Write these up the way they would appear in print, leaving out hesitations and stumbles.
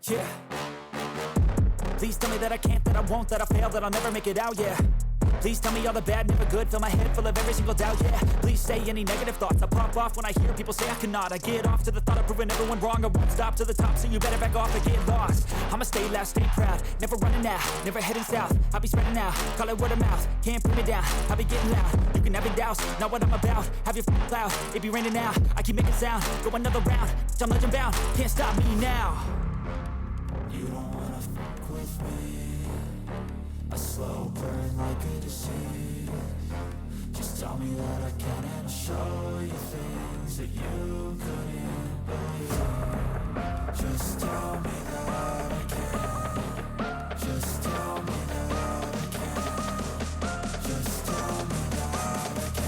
Yeah. Please tell me that I can't, that I won't, that I fail, that I'll never make it out, yeah. Please tell me all the bad, never good, fill my head full of every single doubt, yeah. Please say any negative thoughts, I pop off when I hear people say I cannot. I get off to the thought of proving everyone wrong, I won't stop to the top, so you better back off and get lost. I'ma stay loud, stay proud, never running out, never heading south. I'll be spreading out, call it word of mouth, can't put me down, I'll be getting loud. You can have it doubts, not what I'm about, have your cloud, it be raining now. I keep making sound, go another round, I'm legend bound, can't stop me now. You don't wanna fuck with me, a slow burn like a disease. Just tell me that I can and I'll show you things that you couldn't believe. Just tell me that I can. Just tell me that I can. Just tell me that I can.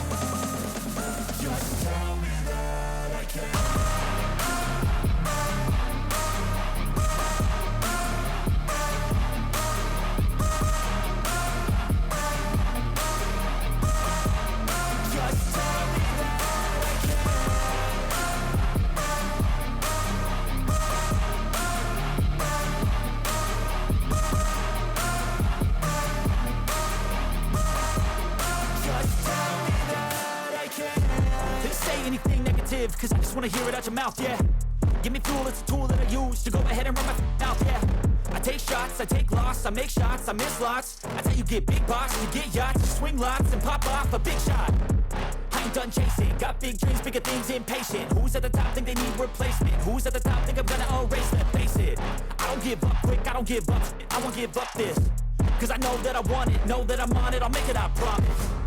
Just tell me that I can. Anything negative, cause I just wanna hear it out your mouth, yeah. Give me fuel, it's a tool that I use to go ahead and run my mouth, yeah. I take shots, I take loss, I make shots, I miss lots. That's how you get big box, you get yachts, you swing lots and pop off a big shot. I ain't done chasing, got big dreams, bigger things, impatient. Who's at the top think they need replacement? Who's at the top think I'm gonna erase, let's face it. I don't give up quick, I don't give up, I won't give up this. Cause I know that I want it, know that I'm on it, I'll make it, I promise.